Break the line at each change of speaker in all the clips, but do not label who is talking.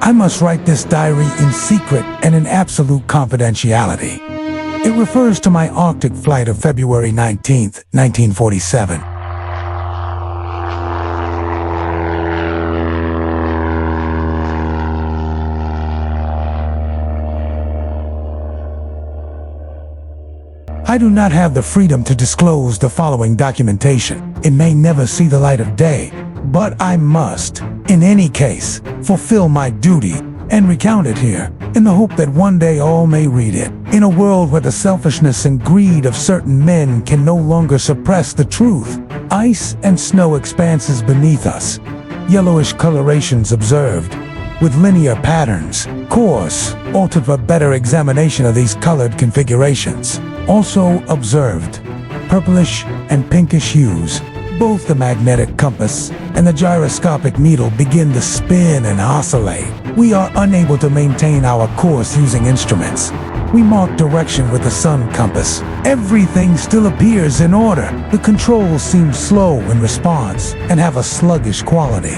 I must write this diary in secret and in absolute confidentiality. It refers to my Arctic flight of February 19th, 1947. I do not have the freedom to disclose the following documentation. It may never see the light of day, but I must, in any case, fulfill my duty and recount it here, in the hope that one day all may read it. In a world where the selfishness and greed of certain men can no longer suppress the truth, ice and snow expanses beneath us, yellowish colorations observed, with linear patterns, coarse, altered for better examination of these colored configurations. Also observed, purplish and pinkish hues. Both the magnetic compass and the gyroscopic needle begin to spin and oscillate. We are unable to maintain our course using instruments. We mark direction with the sun compass. Everything still appears in order. The controls seem slow in response and have a sluggish quality.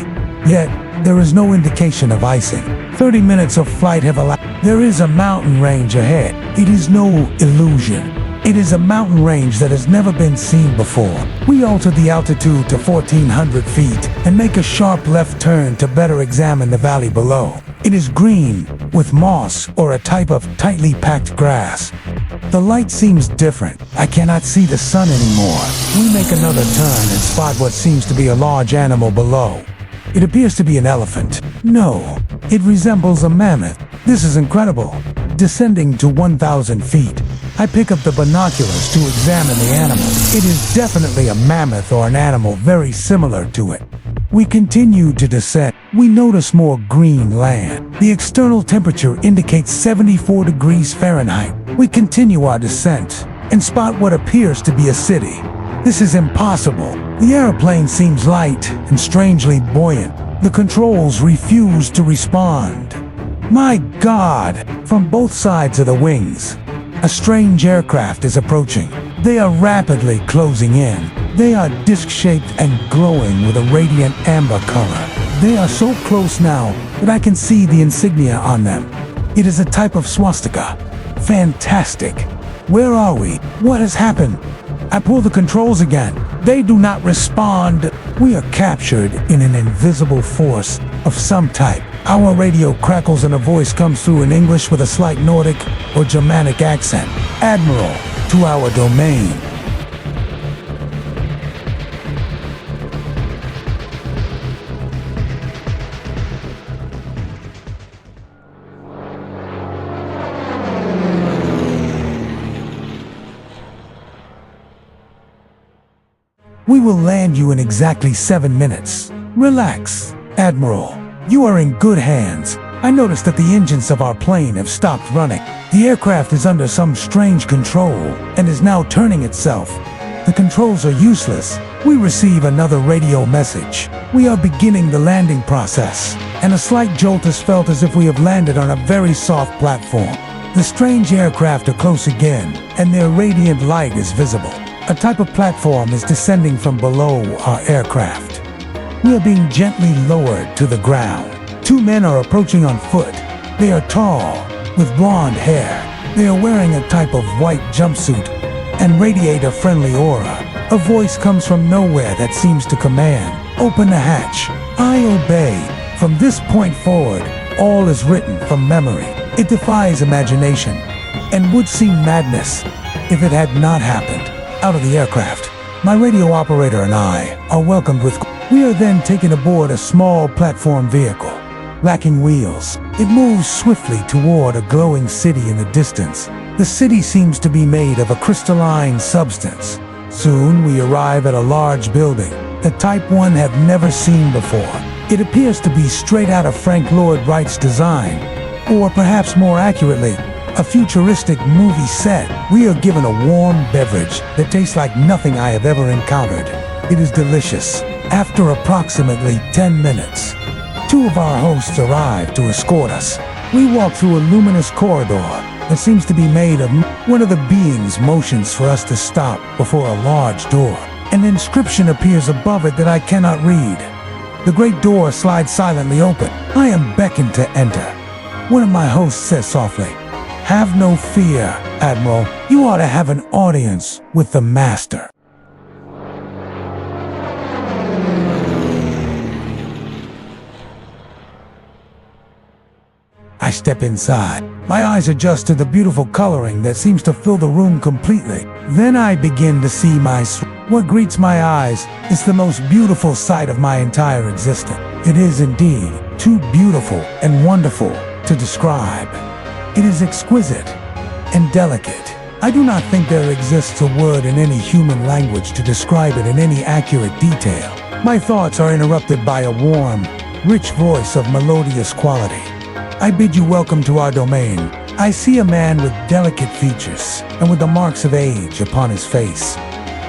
Yet, there is no indication of icing. 30 minutes of flight have elapsed. There is a mountain range ahead. It is no illusion. It is a mountain range that has never been seen before. We alter the altitude to 1,400 feet and make a sharp left turn to better examine the valley below. It is green, with moss or a type of tightly packed grass. The light seems different. I cannot see the sun anymore. We make another turn and spot what seems to be a large animal below. It appears to be an elephant. No, it resembles a mammoth. This is incredible. Descending to 1,000 feet, I pick up the binoculars to examine the animal. It is definitely a mammoth or an animal very similar to it. We continue to descend. We notice more green land. The external temperature indicates 74 degrees Fahrenheit. We continue our descent and spot what appears to be a city. This is impossible. The airplane seems light and strangely buoyant. The controls refuse to respond. My God! From both sides of the wings, a strange aircraft is approaching. They are rapidly closing in. They are disc-shaped and glowing with a radiant amber color. They are so close now that I can see the insignia on them. It is a type of swastika. Fantastic. Where are we? What has happened? I pull the controls again. They do not respond. We are captured in an invisible force of some type. Our radio crackles and a voice comes through in English with a slight Nordic or Germanic accent. Admiral, to our domain. We will land you in exactly 7 minutes. Relax, Admiral. You are in good hands. I noticed that the engines of our plane have stopped running. The aircraft is under some strange control and is now turning itself. The controls are useless. We receive another radio message. We are beginning the landing process, and a slight jolt is felt as if we have landed on a very soft platform. The strange aircraft are close again, and their radiant light is visible. A type of platform is descending from below our aircraft. We are being gently lowered to the ground. 2 men are approaching on foot. They are tall, with blonde hair. They are wearing a type of white jumpsuit and radiate a friendly aura. A voice comes from nowhere that seems to command, "Open the hatch." I obey. From this point forward, all is written from memory. It defies imagination and would seem madness if it had not happened. Out of the aircraft, my radio operator and I are welcomed with. We are then taken aboard a small platform vehicle, lacking wheels. It moves swiftly toward a glowing city in the distance. The city seems to be made of a crystalline substance. Soon we arrive at a large building, the type one have never seen before. It appears to be straight out of Frank Lloyd Wright's design, or perhaps more accurately, a futuristic movie set. We are given a warm beverage that tastes like nothing I have ever encountered. It is delicious. After approximately 10 minutes, 2 of our hosts arrive to escort us. We walk through a luminous corridor that seems to be made of. One of the beings motions for us to stop before a large door. An inscription appears above it that I cannot read. The great door slides silently open. I am beckoned to enter. One of my hosts says softly, "Have no fear, Admiral. You ought to have an audience with the Master." I step inside. My eyes adjust to the beautiful coloring that seems to fill the room completely. Then I begin to see what greets my eyes is the most beautiful sight of my entire existence. It is indeed too beautiful and wonderful to describe. It is exquisite and delicate. I do not think there exists a word in any human language to describe it in any accurate detail. My thoughts are interrupted by a warm, rich voice of melodious quality. "I bid you welcome to our domain." I see a man with delicate features and with the marks of age upon his face.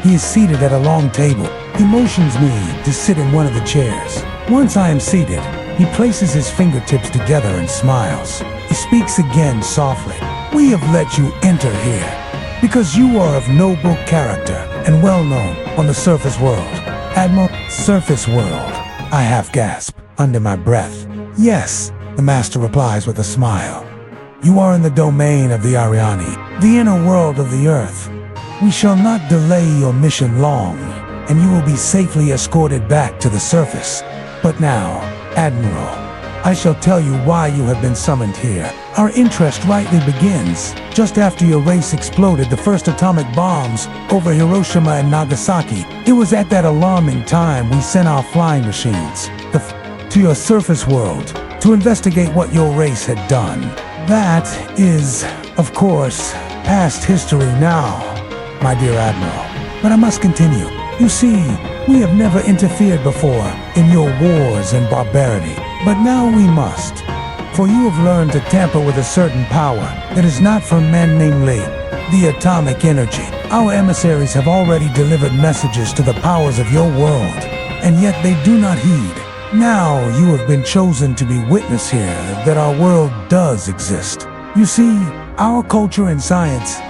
He is seated at a long table. He motions me to sit in one of the chairs. Once I am seated, he places his fingertips together and smiles. He speaks again softly. "We have let you enter here because you are of noble character and well known on the surface world." "Admiral, surface world," I half gasp under my breath. "Yes," the Master replies with a smile. "You are in the domain of the Ariani, the inner world of the Earth. We shall not delay your mission long, and you will be safely escorted back to the surface. But now, Admiral, I shall tell you why you have been summoned here. Our interest rightly begins just after your race exploded the first atomic bombs over Hiroshima and Nagasaki. It was at that alarming time we sent our flying machines to your surface world to investigate what your race had done. That is, of course, past history now, my dear Admiral. But I must continue. You see, we have never interfered before in your wars and barbarity, but now we must. For you have learned to tamper with a certain power that is not for men, namely, the atomic energy. Our emissaries have already delivered messages to the powers of your world, and yet they do not heed. Now you have been chosen to be witness here that our world does exist. You see, our culture and science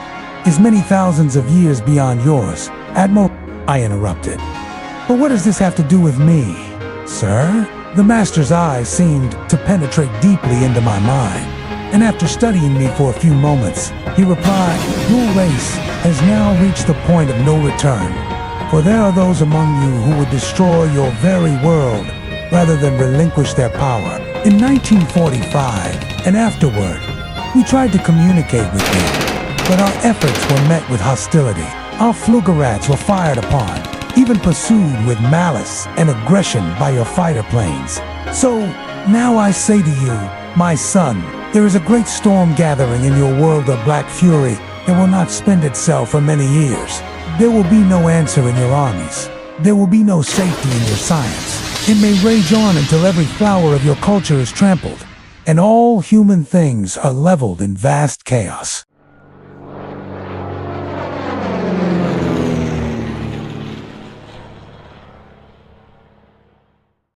is many thousands of years beyond yours." "Admiral," I interrupted. "But what does this have to do with me, sir?" The Master's eyes seemed to penetrate deeply into my mind, and after studying me for a few moments, he replied, "Your race has now reached the point of no return, for there are those among you who would destroy your very world rather than relinquish their power. In 1945 and afterward, we tried to communicate with you, but our efforts were met with hostility. Our Flugerats were fired upon, even pursued with malice and aggression by your fighter planes. So now I say to you, my son, there is a great storm gathering in your world of black fury that will not spend itself for many years. There will be no answer in your armies. There will be no safety in your science. It may rage on until every flower of your culture is trampled, and all human things are leveled in vast chaos.